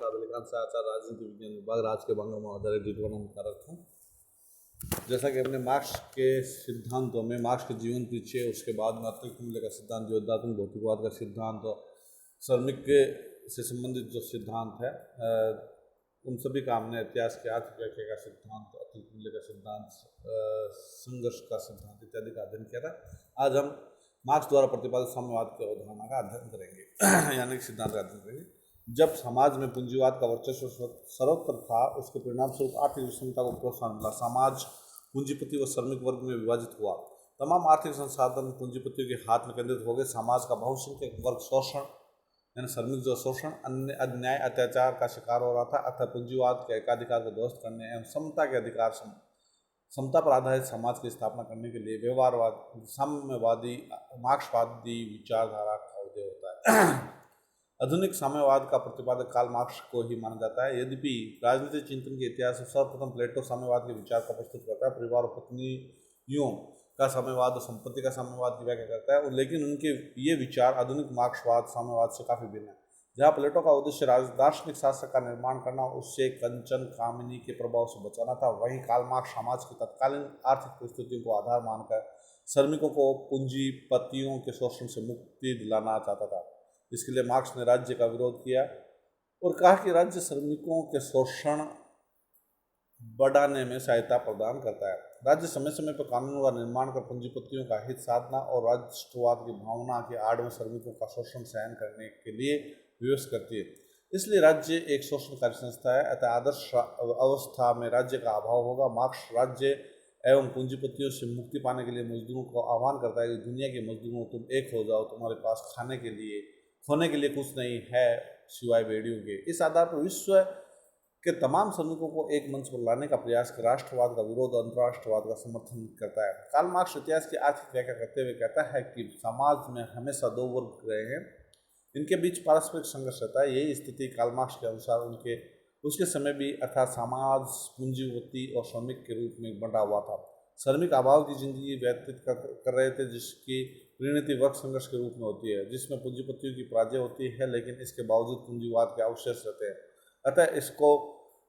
प्रसाद अली खान से आचार्य राजनीति विज्ञान विभाग राज के बंगला में आधारित डिप्लोमा में कार्यरत हूँ। जैसा कि हमने मार्क्स के सिद्धांतों में मार्क्स के जीवन पीछे, उसके बाद में अतिरिक्त मूल्य का सिद्धांत, योद्धात्मक भौतिकवाद का सिद्धांत और श्रमिक के से संबंधित जो सिद्धांत है उन सभी का हमने इतिहास के आर्थिक व्याख्या का सिद्धांत, अतिरिक्त मूल्य का सिद्धांत, संघर्ष का सिद्धांत इत्यादि का अध्ययन किया था। आज हम मार्क्स द्वारा प्रतिपादित साम्यवाद की अवधारणा का अध्ययन करेंगे यानी कि सिद्धांत का अध्ययन करेंगे। जब समाज में पूंजीवाद का वर्चस्व सर्वत्र था, उसके परिणाम स्वरूप आर्थिक विषमता को प्रोत्साहन मिला। समाज पूंजीपति व श्रमिक वर्ग में विभाजित हुआ। तमाम आर्थिक संसाधन पूंजीपतियों के हाथ में केंद्रित हो गए। समाज का बहुसंख्यक वर्ग शोषण यानी श्रमिक जो शोषण, अन्याय, अत्याचार का शिकार हो रहा था। अतः पूंजीवाद के एकाधिकार को ध्वस्त करने एवं समता के अधिकार, समता पर आधारित समाज की स्थापना करने के लिए व्यवहारवाद, साम्यवादी, मार्क्सवादी विचारधारा का उदय होता है। आधुनिक साम्यवाद का प्रतिपादक कार्ल मार्क्स को ही माना जाता है। यद्यपि राजनीतिक चिंतन के इतिहास में सर्वप्रथम प्लेटो साम्यवाद के विचार का प्रस्तुत करता है। परिवार और पत्नियों का साम्यवाद और संपत्ति का साम्यवाद की व्याख्या करता है, लेकिन उनके ये विचार आधुनिक मार्क्सवाद साम्यवाद से काफ़ी भिन्न है। जहाँ प्लेटो का उद्देश्य दार्शनिक शास्त्र का निर्माण करना, उससे कंचन कामिनी के प्रभाव से बचाना था, वहीं कार्ल मार्क्स समाज की तत्कालीन आर्थिक परिस्थितियों को आधार मानकर श्रमिकों को पूंजीपतियों के शोषण से मुक्ति दिलाना चाहता था। इसके लिए मार्क्स ने राज्य का विरोध किया और कहा कि राज्य श्रमिकों के शोषण बढ़ाने में सहायता प्रदान करता है। राज्य समय समय पर कानून का निर्माण कर पूंजीपतियों का हित साधना और राष्ट्रवाद की भावना के आड़ में श्रमिकों का शोषण सहन करने के लिए व्यवस्था करती है। इसलिए राज्य एक शोषणकारी संस्था है। अतः आदर्श अवस्था में राज्य का अभाव होगा। मार्क्स राज्य एवं पूंजीपतियों से मुक्ति पाने के लिए मजदूरों को आह्वान करता है कि दुनिया के मजदूरों, तुम एक हो जाओ, तुम्हारे पास खाने के लिए, खोने के लिए कुछ नहीं है सिवाय बेड़ियों के। इस आधार पर विश्व के तमाम श्रमिकों को एक मंच पर लाने का प्रयास कर राष्ट्रवाद का विरोध, अंतर्राष्ट्रवाद का समर्थन करता है। कार्ल मार्क्स इतिहास की आर्थिक व्याख्या करते हुए कहता है कि समाज में हमेशा दो वर्ग रहे हैं, इनके बीच पारस्परिक संघर्ष रहता है। यही स्थिति कार्ल मार्क्स के अनुसार उसके समय भी, अर्थात समाज पूंजीपति और श्रमिक के रूप में बंटा हुआ था। श्रमिक अभाव की जिंदगी व्यतीत कर रहे थे, जिसकी परिणति वर्ग संघर्ष के रूप में होती है, जिसमें पूंजीपतियों की पराजय होती है, लेकिन इसके बावजूद पूंजीवाद के अवशेष रहते हैं। अतः इसको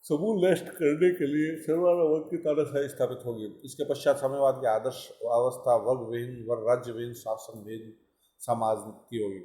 समूल नष्ट करने के लिए सर्वसाधारण वर्ग की तानाशाही स्थापित होगी। इसके पश्चात साम्यवाद की आदर्श अवस्था वर्ग विहीन, राज्य विहीन, शासन विहीन समाज की होगी।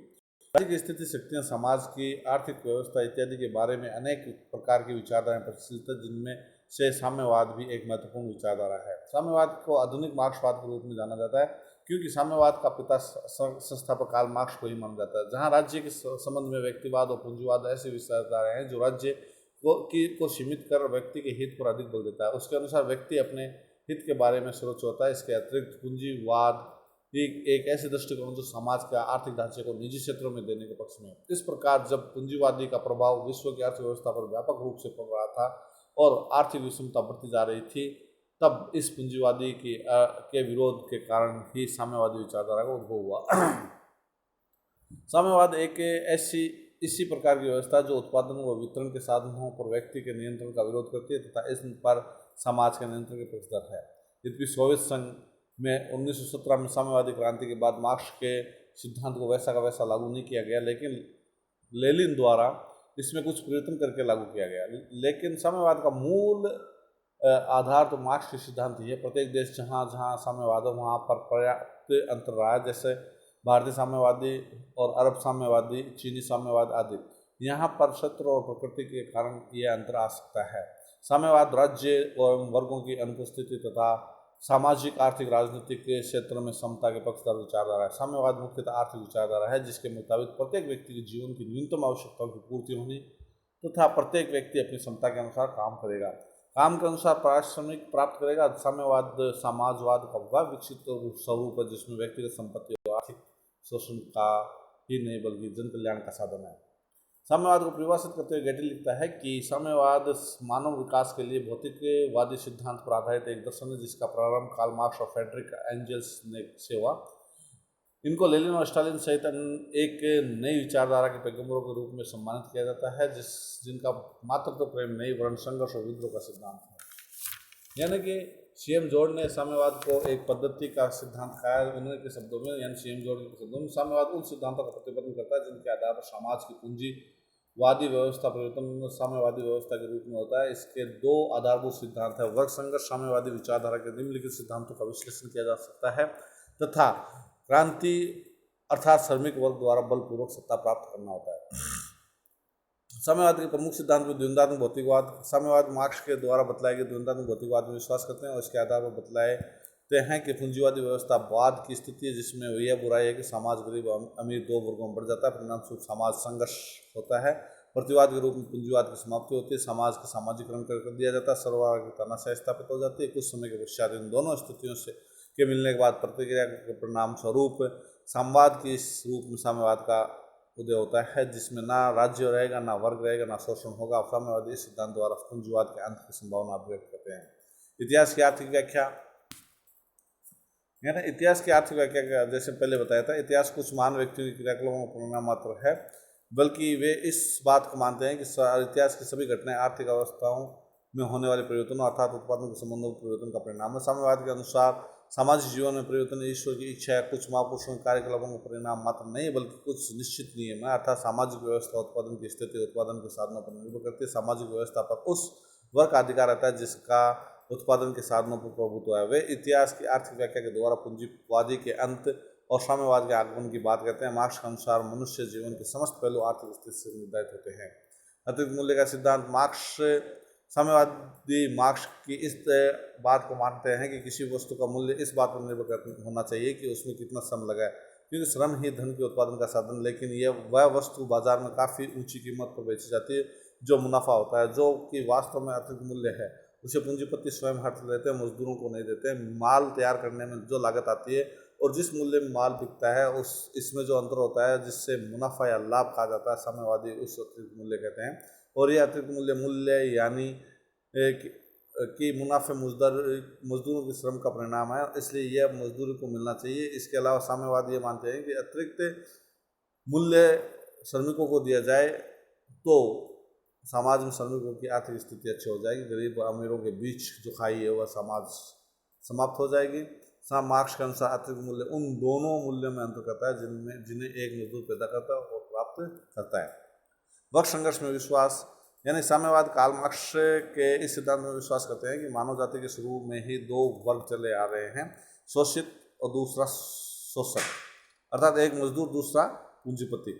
राज्य की स्थिति, शक्तियाँ, समाज की आर्थिक व्यवस्था इत्यादि के बारे में अनेक प्रकार की विचारधाराएं प्रचलित है, जिनमें से साम्यवाद भी एक महत्वपूर्ण विचारधारा है। साम्यवाद को आधुनिक मार्क्सवाद के रूप में जाना जाता है, क्योंकि साम्यवाद का पिता संस्थापक कार्ल मार्क्स को ही माना जाता है। जहाँ राज्य के संबंध में व्यक्तिवाद और पूंजीवाद ऐसी विचारधाराएं हैं जो राज्य को सीमित कर व्यक्ति के हित पर अधिक बल देता है। उसके अनुसार व्यक्ति अपने हित के बारे में सर्वोच्च होता है। इसके अतिरिक्त पूंजीवाद एक ऐसे दृष्टिकोण जो समाज के आर्थिक ढांचे को निजी क्षेत्रों में देने के पक्ष में है। इस प्रकार जब पूंजीवादी का प्रभाव विश्व की अर्थव्यवस्था पर व्यापक रूप से पड़ रहा था और आर्थिक विषमता बढ़ती जा रही थी, तब इस पूंजीवादी के विरोध के कारण ही साम्यवादी विचारधारा का उद्भव हुआ। साम्यवाद एक इसी प्रकार की व्यवस्था जो उत्पादन व वितरण के साधनों पर व्यक्ति के नियंत्रण का विरोध करती है तथा इस पर समाज के नियंत्रण के पक्षधर है। यद्यपि सोवियत संघ में 1917 में साम्यवादी क्रांति के बाद मार्क्स के सिद्धांत को वैसा का वैसा लागू नहीं किया गया, लेकिन लेनिन द्वारा इसमें कुछ परिवर्तन करके लागू किया गया। लेकिन साम्यवाद का मूल आधार तो मार्क्स के सिद्धांत ही है। प्रत्येक देश जहाँ जहाँ साम्यवाद है वहाँ पर पर्याप्त अंतर रहा है, जैसे भारतीय साम्यवादी और अरब साम्यवादी, चीनी साम्यवाद आदि। यहाँ पर क्षेत्र और प्रकृति के कारण यह अंतर आ सकता है। साम्यवाद राज्य एवं वर्गों की अनुपस्थिति तथा सामाजिक, आर्थिक, राजनीतिक के क्षेत्र में समता के पक्षधर विचारधारा है। साम्यवाद मुख्यतः आर्थिक विचारधारा है, जिसके मुताबिक प्रत्येक व्यक्ति के जीवन की न्यूनतम आवश्यकताओं की पूर्ति होनी तथा प्रत्येक व्यक्ति अपनी क्षमता के अनुसार काम करेगा, काम के अनुसार पारिश्रमिक प्राप्त करेगा। साम्यवाद समाजवाद का वह विकसित स्वरूप है जिसमें व्यक्तिगत संपत्ति और आर्थिक शोषण का ही नहीं बल्कि जन कल्याण का साधन है। साम्यवाद को परिभाषित करते हुए गेटी लिखता है कि साम्यवाद मानव विकास के लिए भौतिकवादी सिद्धांत पर आधारित एक दर्शन है, जिसका प्रारंभ कार्ल मार्क्स और फ्रेडरिक एंजल्स से हुआ। इनको लेनिन और स्टालिन सहित एक नई विचारधारा के पैगंबरों के रूप में सम्मानित किया जाता है, जिनका मातृत्व प्रेम नहीं वर्ण संघर्ष और विद्रोह का सिद्धांत है। यानी कि सीएम जॉर्ज ने साम्यवाद को एक पद्धति का सिद्धांत कहा है। उन्होंने के शब्दों में, यानी सीएम जॉर्ज के शब्दों में, साम्यवाद उन सिद्धांतों का प्रतिपादन करता है जिनके आधार पर समाज की पूंजी वादी व्यवस्था परिवर्तन साम्यवादी व्यवस्था के रूप में होता है। इसके दो आधारभूत सिद्धांत है। वर्ग संघर्ष साम्यवादी विचारधारा के निम्नलिखित सिद्धांतों का विश्लेषण किया जा सकता है तथा क्रांति अर्थात श्रमिक वर्ग द्वारा बलपूर्वक सत्ता प्राप्त करना होता है। साम्यवाद के प्रमुख सिद्धांत में द्वंद्वात्मक भौतिकवाद। साम्यवाद मार्क्स के द्वारा बतलाए गए द्वंद्वात्मक भौतिकवाद में विश्वास करते हैं और इसके आधार पर बतलाते हैं कि पूंजीवादी व्यवस्था बाद की स्थिति है जिसमें यह बुराई है कि समाज गरीब अमीर दो वर्गों में बढ़ जाता है, परिणामस्वरूप समाज संघर्ष होता है। प्रतिवाद के रूप में पूंजीवाद की समाप्ति होती है, समाज का सामाजिकरण कर दिया जाता है, सर्वहारा की तानाशाही स्थापित हो जाती है। कुछ समय के पश्चात इन दोनों स्थितियों से के मिलने के बाद प्रतिक्रिया के परिणाम स्वरूप साम्यवाद के इस रूप में साम्यवाद का उदय होता है जिसमें ना राज्य रहेगा, ना वर्ग रहेगा, ना शोषण होगा। साम्यवादी इस सिद्धांत द्वारा पूंजीवाद के अंत की संभावना व्यक्त करते हैं। इतिहास की आर्थिक व्याख्या, यानी इतिहास की आर्थिक व्याख्या का जैसे पहले बताया था, इतिहास कुछ महान व्यक्तियों की क्रियाकलापों का परिणाम मात्र है, बल्कि वे इस बात को मानते हैं कि इतिहास की सभी घटनाएं आर्थिक अवस्थाओं में होने वाले परिवर्तनों अर्थात उत्पादन के संबंधों के परिवर्तन का परिणाम है। साम्यवाद के अनुसार सामाजिक जीवन में परिवर्तन ईश्वर की इच्छा है, कुछ महापुरुषों के कार्यकलापों का परिणाम मात्र नहीं बल्कि कुछ निश्चित नियम है। अर्थात सामाजिक व्यवस्था उत्पादन की स्थिति उत्पादन के साधनों पर निर्भर करती है। सामाजिक व्यवस्था पर उस वर्ग का अधिकार रहता है जिसका उत्पादन के साधनों पर प्रभुत्व है। वे इतिहास की आर्थिक व्याख्या के द्वारा पूंजीवादी के अंत और साम्यवाद के आगमन की बात करते हैं। मार्क्स के अनुसार मनुष्य जीवन के समस्त पहलू आर्थिक स्थिति से निर्धारित होते हैं। अतिरिक्त मूल्य का सिद्धांत। साम्यवादी मार्क्स की इस बात को मानते हैं कि किसी वस्तु का मूल्य इस बात पर निर्भर होना चाहिए कि उसमें कितना श्रम लगा है, क्योंकि श्रम ही धन के उत्पादन का साधन, लेकिन यह वह वस्तु बाजार में काफ़ी ऊंची कीमत पर बेची जाती है जो मुनाफा होता है, जो कि वास्तव में अतिरिक्त मूल्य है। उसे पूंजीपति स्वयं हट लेते हैं, मजदूरों को नहीं देते हैं। माल तैयार करने में जो लागत आती है और जिस मूल्य में माल बिकता है इसमें जो अंतर होता है जिससे मुनाफा या लाभ कहा जाता है, साम्यवादी उस अतिरिक्त मूल्य कहते हैं। और यह अतिरिक्त मूल्य यानी कि मुनाफे मजदूरों के श्रम का परिणाम है, इसलिए यह मजदूरी को मिलना चाहिए। इसके अलावा साम्यवादी ये मानते हैं कि अतिरिक्त मूल्य श्रमिकों को दिया जाए तो समाज में श्रमिकों की आर्थिक स्थिति अच्छी हो जाएगी, गरीब और अमीरों के बीच जो खाई है वह समाज समाप्त हो जाएगी। मार्क्स के अनुसार अतिरिक्त मूल्य उन दोनों मूल्यों में अंतर करता है जिन्हें एक मजदूर पैदा करता है और प्राप्त करता है। वर्ग संघर्ष में विश्वास, यानी साम्यवाद कार्ल मार्क्स के इस सिद्धांत में विश्वास करते हैं कि मानव जाति के शुरू में ही दो वर्ग चले आ रहे हैं, शोषित और दूसरा शोषक, अर्थात एक मजदूर दूसरा पूंजीपति।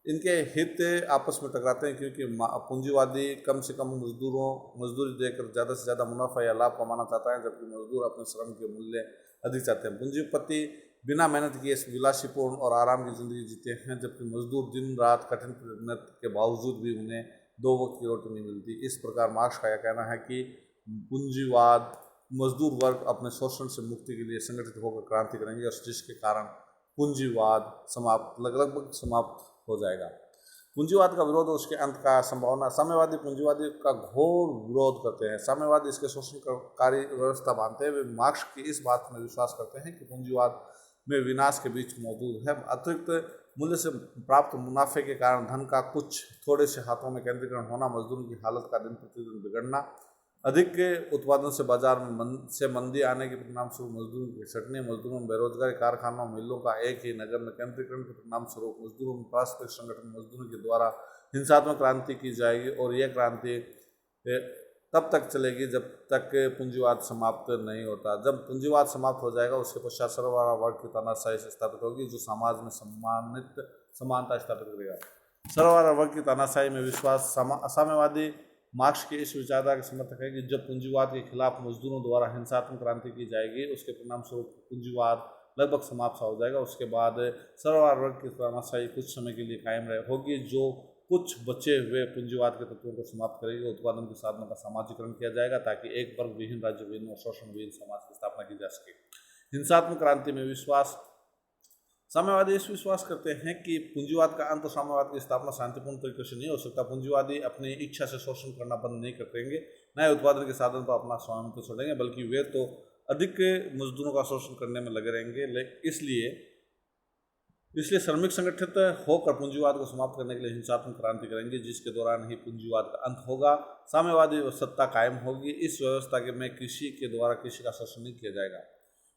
इनके हित आपस में टकराते हैं क्योंकि पूंजीवादी कम से कम मजदूरी देकर ज़्यादा से ज़्यादा मुनाफा या लाभ कमाना चाहता है, जबकि मजदूर अपने श्रम के मूल्य अधिक चाहते हैं। पूंजीपति बिना मेहनत किए विलासीपूर्ण और आराम की जिंदगी जीते हैं, जबकि मजदूर दिन रात कठिन मेहनत के बावजूद भी उन्हें दो वक्त की रोटी नहीं मिलती। इस प्रकार मार्क्स का यह कहना है कि पूंजीवाद मजदूर वर्ग अपने शोषण से मुक्ति के लिए संगठित होकर क्रांति करेंगे और जिसके कारण पूंजीवाद लगभग समाप्त हो जाएगा। पूंजीवाद का विरोध और उसके अंत का संभावना। साम्यवादी पूंजीवादी का घोर विरोध करते हैं। साम्यवादी इसके शोषणकारी व्यवस्था मानते हैं। वे मार्क्स की इस बात में विश्वास करते हैं कि पूंजीवाद में विनाश के बीच मौजूद है। अतिरिक्त मूल्य से प्राप्त मुनाफे के कारण धन का कुछ थोड़े से हाथों में केंद्रीकरण होना, मजदूरों की हालत का दिन प्रतिदिन बिगड़ना, अधिक उत्पादन से बाजार में मंदी आने के परिणाम स्वरूप मजदूरों की घटने, मजदूरों में बेरोजगारी, कारखानों मिलों का एक ही नगर में केंद्रीकरण के परिणाम स्वरूप मजदूरों में पारस्परिक संगठन मजदूरों के द्वारा हिंसात्मक क्रांति की जाएगी और यह क्रांति तब तक चलेगी जब तक पूंजीवाद समाप्त नहीं होता। जब पूंजीवाद समाप्त हो जाएगा उसके पश्चात सर्वहारा वर्ग की तानाशाही स्थापित होगी जो समाज में समानता स्थापित करेगा। सर्वहारा वर्ग की तानाशाही में विश्वास। साम्यवादी मार्क्स की इस विचारधारा के समर्थक है कि जब पूंजीवाद के खिलाफ मजदूरों द्वारा हिंसात्मक क्रांति की जाएगी उसके परिणाम स्वरूप पूंजीवाद लगभग समाप्त हो जाएगा। उसके बाद सर्वहारा वर्ग की तानाशाही कुछ समय के लिए कायम होगी जो कुछ बचे हुए पूंजीवाद के तत्वों को समाप्त करेगी। उत्पादन के साधनों का सामाजिकरण किया जाएगा ताकि एक वर्ग विहीन, राज्य विहीन और शोषण विहीन समाज की स्थापना की जा सके। हिंसात्मक क्रांति में विश्वास। साम्यवादी इस विश्वास करते हैं कि पूंजीवाद का अंत और साम्यवाद की स्थापना शांतिपूर्ण तरीके से नहीं हो सकता। पूंजीवादी अपनी इच्छा से शोषण करना बंद नहीं कर देंगे, न ही उत्पादन के साधन पर अपना स्वामित्व छोड़ेंगे, बल्कि वे तो अधिक मजदूरों का शोषण करने में लगे रहेंगे। इसलिए श्रमिक संगठित होकर पूंजीवाद को समाप्त करने के लिए हिंसात्मक क्रांति करेंगे जिसके दौरान ही पूंजीवाद का अंत होगा, साम्यवादी सत्ता कायम होगी। इस व्यवस्था में कृषि के द्वारा कृषि का शोषण नहीं किया जाएगा।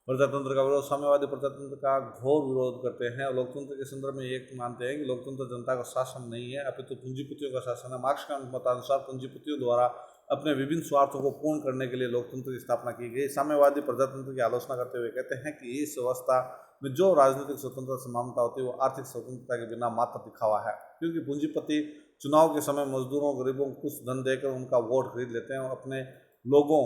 प्रजातंत्र का विरोध, साम्यवादी प्रजातंत्र का घोर विरोध करते हैं और लोकतंत्र के संदर्भ में एक मानते हैं कि लोकतंत्र जनता का शासन नहीं है अपितु पूंजीपतियों का शासन है। मार्क्स के मतानुसार पूंजीपतियों द्वारा अपने विभिन्न स्वार्थों को पूर्ण करने के लिए लोकतंत्र की स्थापना की गई। साम्यवादी प्रजातंत्र की आलोचना करते हुए कहते हैं कि इस व्यवस्था में जो राजनीतिक स्वतंत्रता समानता होती है वो आर्थिक स्वतंत्रता के बिना मात्र दिखावा है, क्योंकि पूंजीपति चुनाव के समय मजदूरों गरीबों को कुछ धन देकर उनका वोट खरीद लेते हैं और अपने लोगों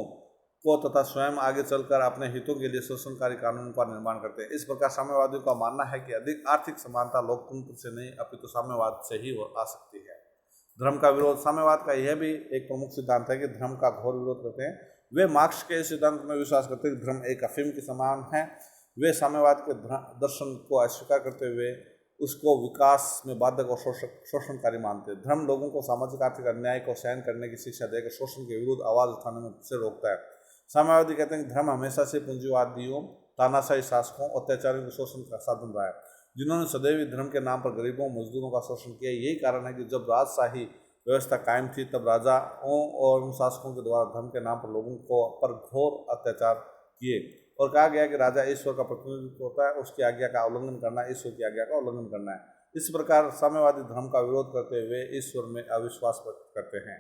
को तथा स्वयं आगे चलकर अपने हितों के लिए शोषणकारी कानूनों का निर्माण करते हैं। इस प्रकार साम्यवादियों का मानना है कि अधिक आर्थिक समानता लोकतंत्र से नहीं अपितु साम्यवाद से ही आ सकती है। धर्म का विरोध, साम्यवाद का यह भी एक प्रमुख सिद्धांत है कि धर्म का घोर विरोध करते हैं। वे मार्क्स के सिद्धांत में विश्वास करते हैं कि धर्म एक अफीम के समान है। वे साम्यवाद के दर्शन को अस्वीकार करते हुए उसको विकास में बाधक और शोषणकारी मानते हैं। धर्म लोगों को सामाजिक आर्थिक अन्याय को सहन करने की शिक्षा देकर शोषण के विरुद्ध आवाज उठाने में से रोकता है। साम्यवादी कहते हैं कि धर्म हमेशा से पूंजीवादियों, तानाशाही शासकों, अत्याचारियों के शोषण का साधन रहा है, जिन्होंने सदैव धर्म के नाम पर गरीबों मजदूरों का शोषण किया। यही कारण है कि जब राजशाही व्यवस्था कायम थी तब राजाओं और शासकों के द्वारा धर्म के नाम पर लोगों को पर घोर अत्याचार किए और कहा गया कि राजा ईश्वर का प्रतिनिधित्व होता है, उसकी आज्ञा का उल्लंघन करना ईश्वर की आज्ञा का उल्लंघन करना है। इस प्रकार साम्यवादी धर्म का विरोध करते हुए ईश्वर में अविश्वास व्यक्त करते हैं।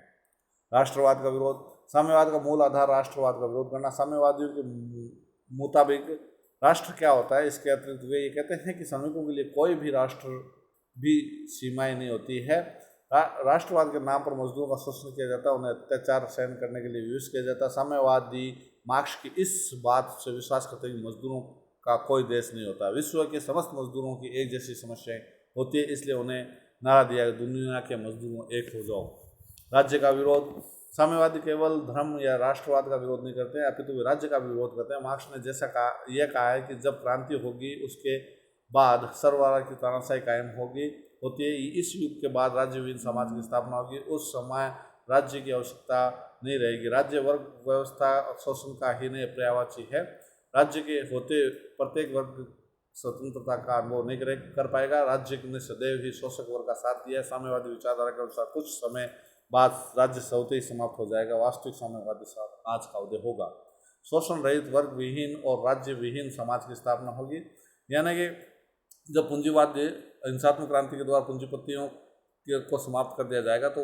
राष्ट्रवाद का विरोध, साम्यवाद का मूल आधार राष्ट्रवाद का विरोध करना। साम्यवादियों के मुताबिक राष्ट्र क्या होता है, इसके अतिरिक्त वे ये कहते हैं कि श्रमिकों के लिए कोई भी राष्ट्र भी सीमाएं नहीं होती है। राष्ट्रवाद के नाम पर मजदूरों का शोषण किया जाता है, उन्हें अत्याचार सहन करने के लिए विवश किया जाता है। साम्यवादी मार्क्स की इस बात से विश्वास करते हैं कि मजदूरों का कोई देश नहीं होता, विश्व के समस्त मजदूरों की एक जैसी समस्याएं होती है, इसलिए उन्हें नारा दिया दुनिया के मजदूरों एक हो जाओ। राज्य का विरोध, साम्यवादी केवल धर्म या राष्ट्रवाद का विरोध नहीं करते हैं अपितु वे राज्य का भी विरोध करते हैं। मार्क्स ने जैसा कहा है कि जब क्रांति होगी उसके बाद सर्वहारा की तानाशाही कायम होती है। इस युग के बाद राज्य विहीन समाज की स्थापना होगी। उस समय राज्य की आवश्यकता नहीं रहेगी। राज्य वर्ग व्यवस्था शोषण का ही नहीं पर्यायवाची है। राज्य के होते प्रत्येक वर्ग स्वतंत्रता का अनुभव नहीं कर पाएगा। राज्य ने सदैव ही शोषक वर्ग का साथ दिया है। साम्यवादी विचारधारा के अनुसार कुछ समय बाद राज्य स्वतः ही समाप्त हो जाएगा। वास्तविक साम्यवादी आज का उदय होगा। शोषण रहित वर्ग विहीन और राज्य विहीन समाज की स्थापना होगी। यानी कि जब पूंजीवाद हिंसात्मक क्रांति के द्वारा पूंजीपतियों को समाप्त कर दिया जाएगा तो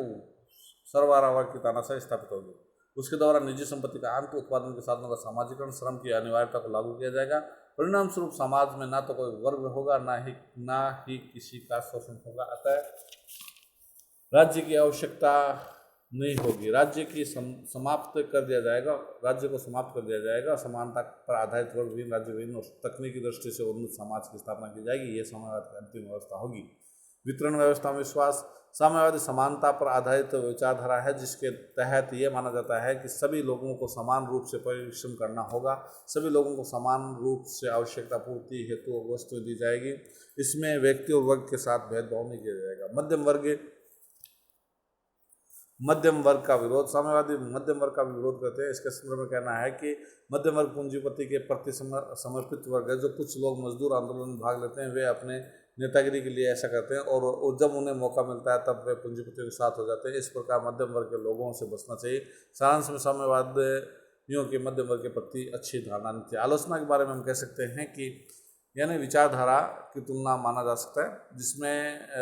सर्वहारा की तानाशाही स्थापित होगी। उसके द्वारा निजी संपत्ति का अंत, उत्पादन के साधनों का सामाजिकरण, श्रम की अनिवार्यता को लागू किया जाएगा। परिणाम स्वरूप समाज में ना तो कोई वर्ग होगा ना ही किसी का शोषण होगा। अतः राज्य की आवश्यकता नहीं होगी। राज्य की समाप्त कर दिया जाएगा। राज्य को समाप्त कर दिया जाएगा। समानता पर आधारित वर्ग विहीन, राज्य विहीन और तकनीकी दृष्टि से उन्नत समाज की स्थापना की जाएगी। ये साम्यवाद की अंतिम व्यवस्था होगी। वितरण व्यवस्था में विश्वास, साम्यवादी समानता पर आधारित विचारधारा है जिसके तहत ये माना जाता है कि सभी लोगों को समान रूप से परिश्रम करना होगा। सभी लोगों को समान रूप से आवश्यकता पूर्ति हेतु वस्तुएं दी जाएगी। इसमें व्यक्ति और वर्ग के साथ भेदभाव नहीं किया जाएगा। मध्यम वर्ग का विरोध, साम्यवादी मध्यम वर्ग का विरोध करते हैं। इसके संदर्भ में कहना है कि मध्यम वर्ग पूंजीपति के प्रति समर्पित वर्ग है। जो कुछ लोग मजदूर आंदोलन में भाग लेते हैं वे अपने नेतागिरी के लिए ऐसा करते हैं और जब उन्हें मौका मिलता है तब वे पूंजीपतियों के साथ हो जाते हैं। इस प्रकार मध्यम वर्ग के लोगों से बचना चाहिए। सारांश में साम्यवादियों के मध्यम वर्ग के प्रति अच्छी धारणा नहीं थी। आलोचना के बारे में हम कह सकते हैं कि यानी विचारधारा की तुलना माना जा सकता है जिसमें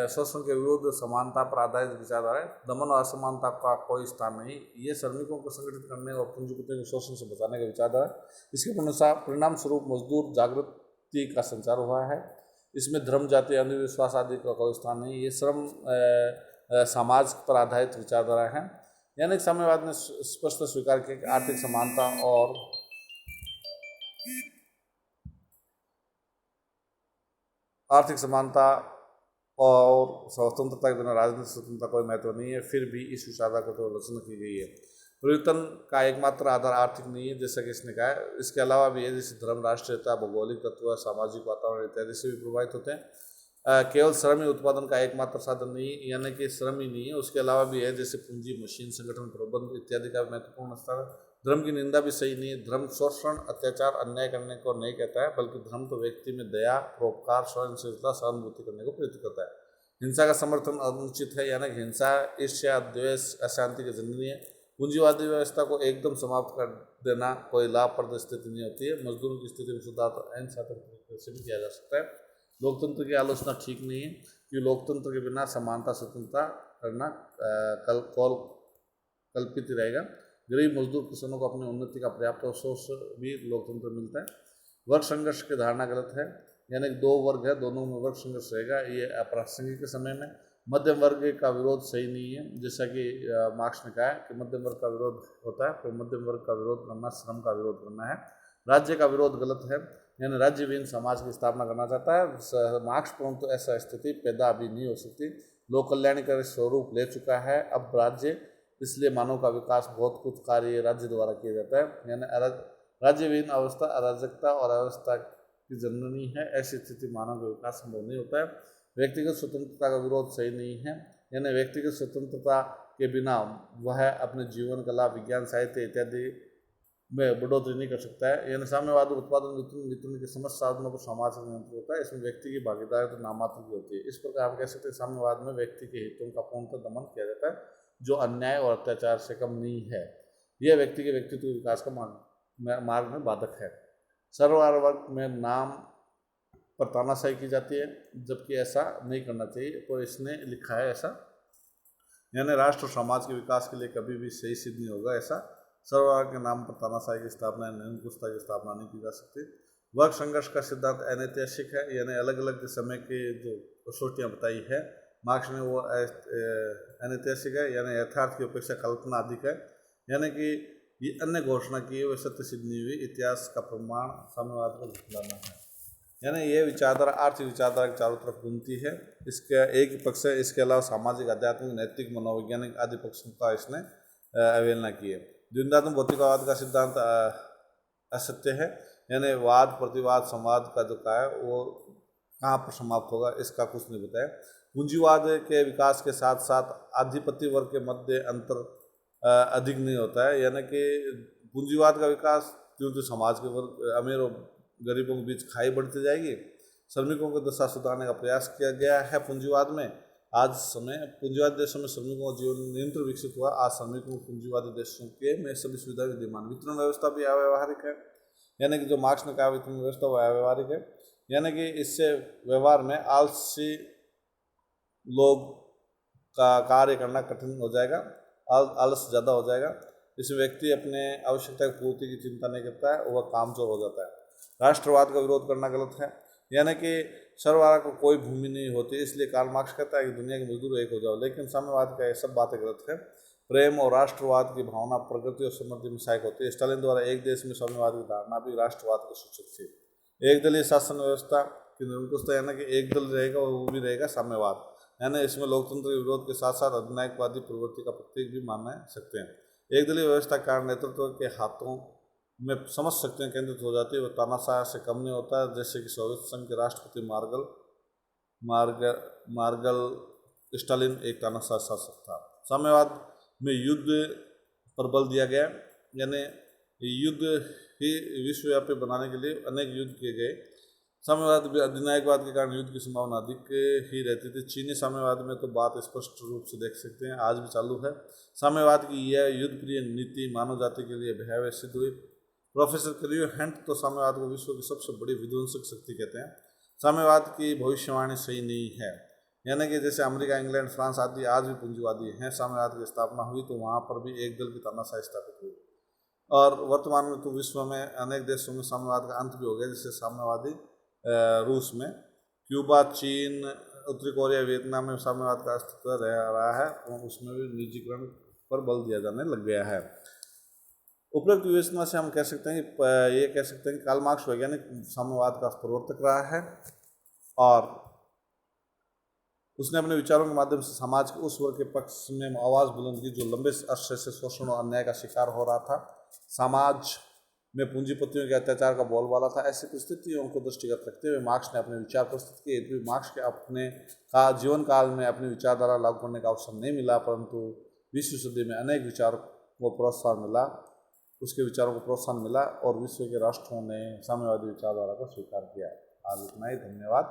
शोषण के विरुद्ध समानता पर आधारित विचारधारा है। दमन और असमानता का कोई स्थान नहीं। ये श्रमिकों को संगठित करने और पूंजीपतियों को शोषण से बचाने का विचारधारा है। इसके परिणाम स्वरूप मजदूर जागृति का संचार हुआ है। इसमें धर्म, जाति, अंधविश्वास आदि का कोई स्थान नहीं। ये श्रम समाज पर आधारित विचारधारा है। यानी साम्यवाद ने स्पष्ट स्वीकार किया कि आर्थिक समानता और स्वतंत्रता के बिना राजनीतिक स्वतंत्रता कोई महत्व नहीं है। फिर भी इस विचारधारा को तो आलोचना की गई है। परिवर्तन का एकमात्र आधार आर्थिक नहीं है जैसा कि इसने कहा है। इसके अलावा भी है जैसे धर्म, राष्ट्रीयता, भौगोलिक तत्व, सामाजिक वातावरण इत्यादि से भी प्रभावित होते हैं। केवल श्रम ही उत्पादन का एकमात्र साधन नहीं है, यानी कि श्रम ही नहीं है। उसके अलावा भी है जैसे पूंजी, मशीन, संगठन, प्रबंध इत्यादि का महत्वपूर्ण स्तर है। धर्म की निंदा भी सही नहीं है। धर्म शोषण, अत्याचार, अन्याय करने को नहीं कहता है, बल्कि धर्म तो व्यक्ति में दया, परोपकार, सहनशीलता, सहानुभूति करने को प्रेरित करता है। हिंसा का समर्थन अनुचित है, यानी हिंसा ईर्ष्या, द्वेष, अशांति की जननी है। पूंजीवादी व्यवस्था को एकदम समाप्त कर देना कोई लाभप्रद स्थिति नहीं होती है। मजदूरों की स्थिति में सुधार तो अहिंसात्मक तरीके से भी किया जा सकता है। लोकतंत्र की आलोचना ठीक नहीं है, क्योंकि लोकतंत्र के बिना समानता स्वतंत्रता करना कल्पित ही रहेगा। गरीब मजदूर किसानों को अपनी उन्नति का पर्याप्त अवसर भी लोकतंत्र मिलता है। वर्ग संघर्ष की धारणा गलत है, यानी कि दो वर्ग है, दोनों में वर्ग संघर्ष रहेगा, ये अप्रासंगिक के समय में। मध्यम वर्ग का विरोध सही नहीं है, जैसा कि मार्क्स ने कहा है कि मध्यम वर्ग का विरोध होता है, तो मध्यम वर्ग का विरोध करना श्रम का विरोध करना है। राज्य का विरोध गलत है, यानी राज्य विहीन समाज की स्थापना करना चाहता है मार्क्स, परंतु ऐसा स्थिति पैदा अभी नहीं हो सकती। लोक कल्याणकारी स्वरूप ले चुका है अब राज्य, इसलिए मानव का विकास बहुत कुछ कार्य राज्य द्वारा किया जाता है। यानी राज्य विहीन अवस्था अराजकता और अव्यवस्था की जननी है, ऐसी स्थिति मानव का विकास संभव नहीं होता है। व्यक्तिगत स्वतंत्रता का विरोध सही नहीं है, यानी व्यक्तिगत स्वतंत्रता के बिना वह अपने जीवन, कला, विज्ञान, साहित्य इत्यादि में बढ़ोतरी नहीं कर सकता है। यानी साम्यवाद उत्पादन वितरण के समस्त साधनों पर समाज का नियंत्रण होता है, इसमें व्यक्ति की भागीदारी तो नामात्र की होती है। इस प्रकार आप कह सकते हैं साम्यवाद में व्यक्ति के हितों का पूर्णतः दमन किया जाता है, जो अन्याय और अत्याचार से कम नहीं है। यह व्यक्ति के व्यक्तित्व विकास का मार्ग में बाधक है। सर्वहारा वर्ग में नाम पर तानाशाही की जाती है, जबकि ऐसा नहीं करना चाहिए, तो इसने लिखा है ऐसा, यानी राष्ट्र और समाज के विकास के लिए कभी भी सही सिद्ध नहीं होगा ऐसा। सर्वहारा के नाम पर तानाशाही की स्थापना, निरंकुशता की स्थापना नहीं की जा सकती। वर्ग संघर्ष का सिद्धांत अनैतिहासिक है, यानी अलग अलग समय के जो कसौटियाँ बताई है मार्क्स ने वो अनैतिहासिक है, यानी यथार्थ की अपेक्षा कल्पना अधिक है। यानी कि ये अन्य घोषणा की है वे सत्य सिद्ध नहीं हुई, इतिहास का प्रमाण साम्यवाद को झुठलाना है। यानी ये विचारधारा आर्थिक विचारधारा के चारों तरफ घूमती है, इसका एक ही पक्ष है। इसके अलावा सामाजिक, आध्यात्मिक, नैतिक, मनोवैज्ञानिक आदि पक्षों का इसने अवहेलना की है। द्वंद्वात्मक भौतिकवाद का सिद्धांत असत्य है, यानी वाद प्रतिवाद संवाद का जो का है वो कहाँ पर समाप्त होगा इसका कुछ नहीं बताया। पूंजीवाद के विकास के साथ साथ आधिपत्य वर्ग के मध्य अंतर अधिक नहीं होता है, यानी कि पूंजीवाद का विकास क्योंकि समाज के वर्ग अमीर और गरीबों के बीच खाई बढ़ती जाएगी। श्रमिकों को दशा सुधारने का प्रयास किया गया है पूंजीवाद में। आज समय पूंजीवादी देशों में श्रमिकों का जीवन निरंतर विकसित हुआ। आज श्रमिकों को पूंजीवादी देशों के में सभी सुविधा विद्यमान। वितरण व्यवस्था भी अव्यवहारिक है, यानी कि जो मार्क्स ने कहा वितरण व्यवस्था वो अव्यवहारिक है, यानी कि इससे व्यवहार में आलसी लोग का कार्य करना कठिन हो जाएगा, आलस ज़्यादा हो जाएगा। इस व्यक्ति अपने आवश्यकता की पूर्ति की चिंता नहीं करता है, वह कामचोर हो जाता है। राष्ट्रवाद का विरोध करना गलत है, यानी कि सर्वहारा को कोई भूमि नहीं होती, इसलिए कार्ल मार्क्स कहता है कि दुनिया के मजदूर एक हो जाओ, लेकिन साम्यवाद का ये सब बातें गलत है। प्रेम और राष्ट्रवाद की भावना प्रगति और समृद्धि में सहायक होती है। स्टालिन द्वारा एक देश में साम्यवाद की धारणा भी राष्ट्रवाद के सूचक थी। एक दलीय शासन व्यवस्था की निरंकुशता, यानी कि एक दल रहेगा और वो भी रहेगा साम्यवाद, यानी इसमें लोकतंत्र के विरोध के साथ साथ अधिनायकवादी प्रवृत्ति का प्रतीक भी मान सकते हैं। एक दलीय व्यवस्था के कारण नेतृत्व के हाथों में समझ शक्तियाँ केंद्रित हो जाती है, वो तानाशाह से कम नहीं होता है, जैसे कि सोवियत संघ के राष्ट्रपति मार्गल स्टालिन एक तानाशाह शासक था। साम्यवाद में युद्ध पर बल दिया गया, यानी युद्ध ही विश्वव्यापी बनाने के लिए अनेक युद्ध किए गए। साम्यवाद अधिनायकवाद के कारण युद्ध की संभावना अधिक ही रहती थी। चीनी साम्यवाद में तो बात स्पष्ट रूप से देख सकते हैं, आज भी चालू है। साम्यवाद की यह युद्ध प्रिय नीति मानव जाति के लिए भयावह सिद्ध हुई। प्रोफेसर क्लियो हैंट तो साम्यवाद को विश्व की सबसे बड़ी विध्वंसक शक्ति कहते हैं। साम्यवाद की भविष्यवाणी सही नहीं है, यानी कि जैसे अमेरिका, इंग्लैंड, फ्रांस आदि आज भी पूंजीवादी हैं। साम्यवाद की स्थापना हुई तो वहाँ पर भी एक दल की तानाशाही स्थापित हुई, और वर्तमान में तो विश्व में अनेक देशों में साम्यवाद का अंत भी हो गया, जैसे साम्यवादी रूस में, क्यूबा, चीन, उत्तरी कोरिया, वियतनाम में साम्यवाद का अस्तित्व रहा है, और उसमें भी निजीकरण पर बल दिया जाने लग गया है। उपरोक्त विवेचना से हम कह सकते हैं कि ये कह सकते हैं कि कार्ल मार्क्स वैज्ञानिक साम्यवाद का प्रवर्तक रहा है, और उसने अपने विचारों के माध्यम से समाज के उस वर्ग के पक्ष में आवाज़ बुलंद की जो लंबे अरसे से शोषण और अन्याय का शिकार हो रहा था। समाज में पूंजीपतियों के अत्याचार का बोलबाला था। ऐसी परिस्थितियों को दृष्टिगत रखते हुए मार्क्स ने अपने विचार प्रस्तुत किए। यद्यपि मार्क्स के अपने जीवन काल में अपनी विचारधारा लागू करने का अवसर नहीं मिला, परंतु 20वीं सदी में अनेक विचारों को प्रोत्साहन मिला, उसके विचारों को प्रोत्साहन मिला, और विश्व के राष्ट्रों ने साम्यवादी विचारधारा को स्वीकार किया। आज इतना ही, धन्यवाद।